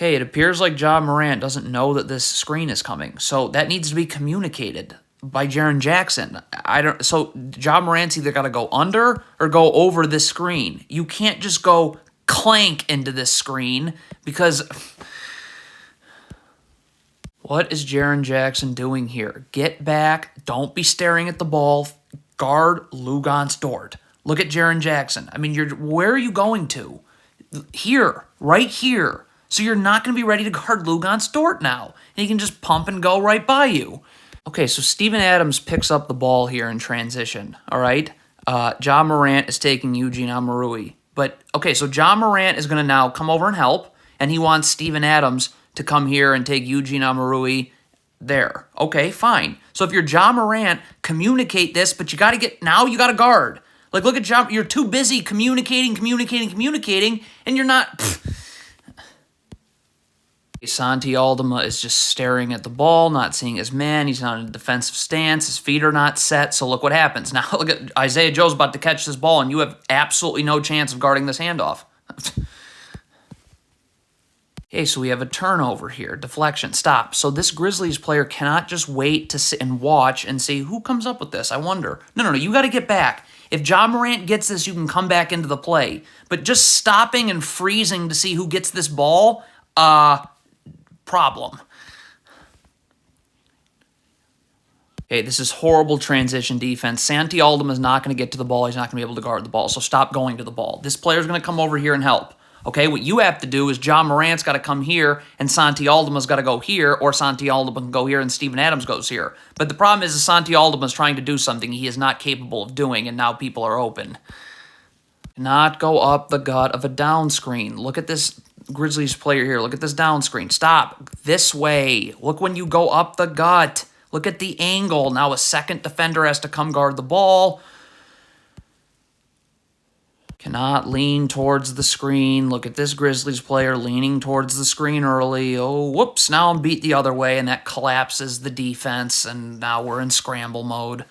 Okay, it appears like John Morant doesn't know that this screen is coming, so that needs to be communicated by Jaren Jackson. So John Morant's either got to go under or go over this screen. You can't just go clank into this screen because what is Jaren Jackson doing here? Get back. Don't be staring at the ball. Guard Luguentz Dort. Look at Jaren Jackson. I mean, where are you going to? Here, right here. So you're not going to be ready to guard Luguentz Dort now. And he can just pump and go right by you. Okay, so Steven Adams picks up the ball here in transition, all right? John Morant is taking Eugene Omoruyi. But, okay, so John Morant is going to now come over and help, and he wants Steven Adams to come here and take Eugene Omoruyi there. Okay, fine. So if you're John Morant, communicate this, but you got to guard. Like, look at John, you're too busy communicating, and you're not... Santi Aldama is just staring at the ball, not seeing his man. He's not in a defensive stance. His feet are not set. So look what happens. Now look at Isaiah Joe's about to catch this ball, and you have absolutely no chance of guarding this handoff. Okay, so we have a turnover here. Deflection. Stop. So this Grizzlies player cannot just wait to sit and watch and see who comes up with this. I wonder. No. You got to get back. If John Morant gets this, you can come back into the play. But just stopping and freezing to see who gets this ball, problem. Okay, this is horrible transition defense. Santi Aldama is not going to get to the ball. He's not going to be able to guard the ball, so stop going to the ball. This player's going to come over here and help. Okay, what you have to do is John Morant's got to come here, and Santi Aldama's got to go here, or Santi Aldama can go here, and Steven Adams goes here. But the problem is Santi Aldama's trying to do something he is not capable of doing, and now people are open. Not go up the gut of a down screen. Look at this Grizzlies player here. Look at this down screen. Stop. This way. Look when you go up the gut. Look at the angle. Now a second defender has to come guard the ball. Cannot lean towards the screen. Look at this Grizzlies player leaning towards the screen early. Oh, whoops. Now I'm beat the other way, and that collapses the defense, and now we're in scramble mode.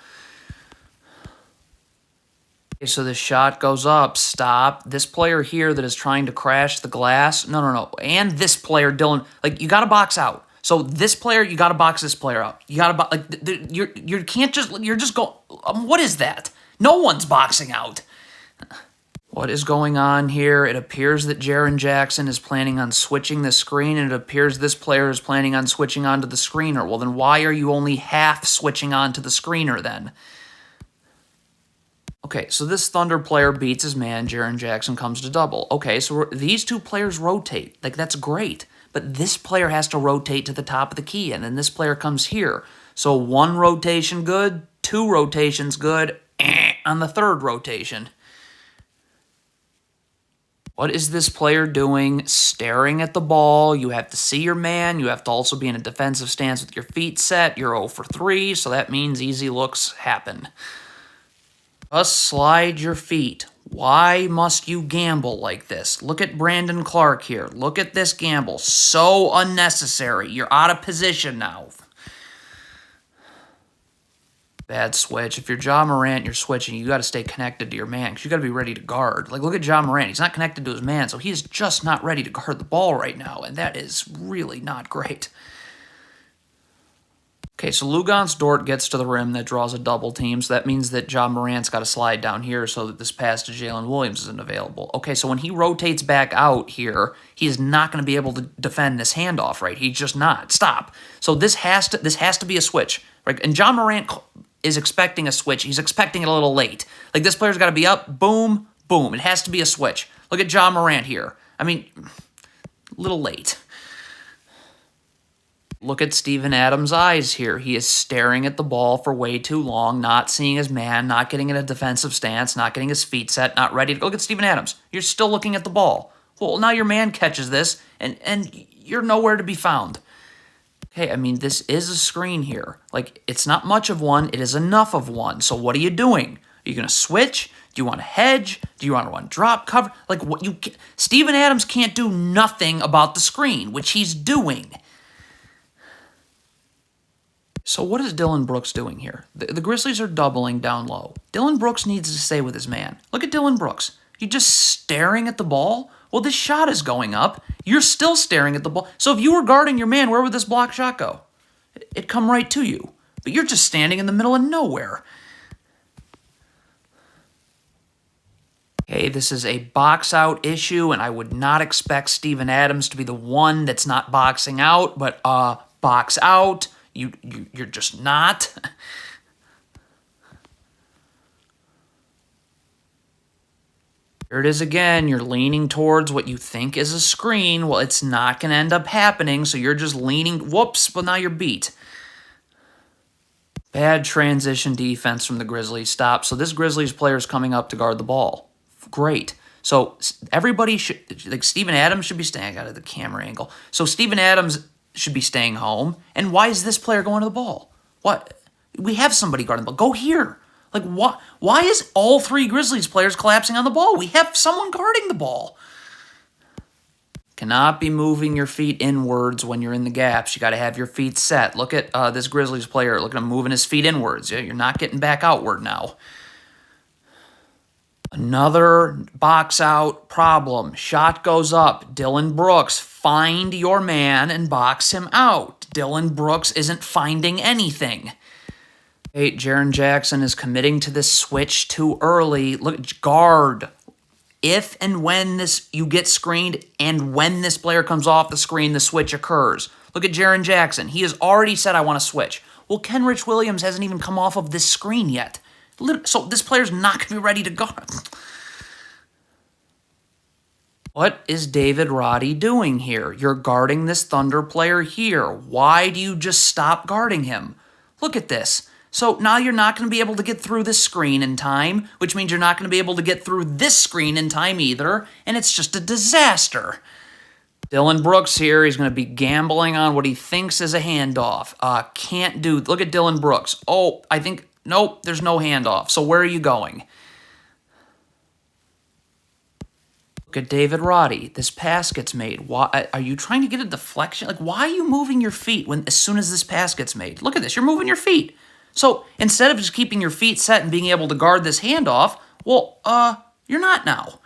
So the shot goes up. Stop. This player here that is trying to crash the glass. No. And this player, Dylan, like, you got to box out. So this player, you got to box this player out. You got to, like, you can't just, you're just going, what is that? No one's boxing out. What is going on here? It appears that Jaren Jackson is planning on switching the screen, and it appears this player is planning on switching onto the screener. Well, then why are you only half switching onto the screener then? Okay, so this Thunder player beats his man. Jaren Jackson comes to double. Okay, so these two players rotate. Like, that's great. But this player has to rotate to the top of the key, and then this player comes here. So one rotation good, two rotations good, on the third rotation. What is this player doing? Staring at the ball. You have to see your man. You have to also be in a defensive stance with your feet set. You're 0 for 3, so that means easy looks happen. Just slide your feet. Why must you gamble like this? Look at Brandon Clark here. Look at this gamble. So unnecessary. You're out of position now. Bad switch. If you're John Morant, you're switching. You got to stay connected to your man because you got to be ready to guard. Like, look at John Morant. He's not connected to his man, so he's just not ready to guard the ball right now, and that is really not great. Okay, so Luguentz Dort gets to the rim. That draws a double team, so that means that John Morant's got to slide down here so that this pass to Jalen Williams isn't available. Okay, so when he rotates back out here, he's not going to be able to defend this handoff, right? He's just not. Stop. So this has to be a switch, right? And John Morant is expecting a switch. He's expecting it a little late. Like, this player's got to be up, boom, boom. It has to be a switch. Look at John Morant here. I mean, a little late. Look at Steven Adams' eyes here. He is staring at the ball for way too long, not seeing his man, not getting in a defensive stance, not getting his feet set, not ready to... Look at Steven Adams. You're still looking at the ball. Well, now your man catches this, and you're nowhere to be found. Okay, I mean, this is a screen here. Like, it's not much of one. It is enough of one. So what are you doing? Are you going to switch? Do you want to hedge? Do you want to run drop cover? Like, what you... Steven Adams can't do nothing about the screen, which he's doing. So what is Dillon Brooks doing here? The Grizzlies are doubling down low. Dillon Brooks needs to stay with his man. Look at Dillon Brooks. You're just staring at the ball? Well, this shot is going up. You're still staring at the ball. So if you were guarding your man, where would this block shot go? It'd come right to you. But you're just standing in the middle of nowhere. Okay, this is a box-out issue, and I would not expect Steven Adams to be the one that's not boxing out, but box out. You're just not. Here it is again. You're leaning towards what you think is a screen. Well, it's not going to end up happening, so you're just leaning. Whoops, but now you're beat. Bad transition defense from the Grizzlies. Stop. So this Grizzlies player is coming up to guard the ball. Great. So everybody should, like Steven Adams should be staying out of the camera angle. So Steven Adams should be staying home. And why is this player going to the ball? What? We have somebody guarding the ball. Go here. Like, why is all three Grizzlies players collapsing on the ball? We have someone guarding the ball. Cannot be moving your feet inwards when you're in the gaps. You got to have your feet set. Look at this Grizzlies player. Look at him moving his feet inwards. Yeah, you're not getting back outward now. Another box out problem. Shot goes up. Dylan Brooks, find your man and box him out. Dylan Brooks isn't finding anything. Hey, Jaren Jackson is committing to this switch too early. Look, guard. If and when you get screened and when this player comes off the screen, the switch occurs. Look at Jaren Jackson. He has already said, I want to switch. Well, Kenrich Williams hasn't even come off of this screen yet. So this player's not going to be ready to guard. What is David Roddy doing here? You're guarding this Thunder player here. Why do you just stop guarding him? Look at this. So now you're not going to be able to get through this screen in time, which means you're not going to be able to get through this screen in time either, and it's just a disaster. Dylan Brooks here, he's going to be gambling on what he thinks is a handoff. Can't do. Look at Dylan Brooks. Oh, I think, nope, there's no handoff. So where are you going? Look at David Roddy. This pass gets made. Why are you trying to get a deflection? Like, why are you moving your feet as soon as this pass gets made? Look at this. You're moving your feet. So instead of just keeping your feet set and being able to guard this handoff, well, you're not now.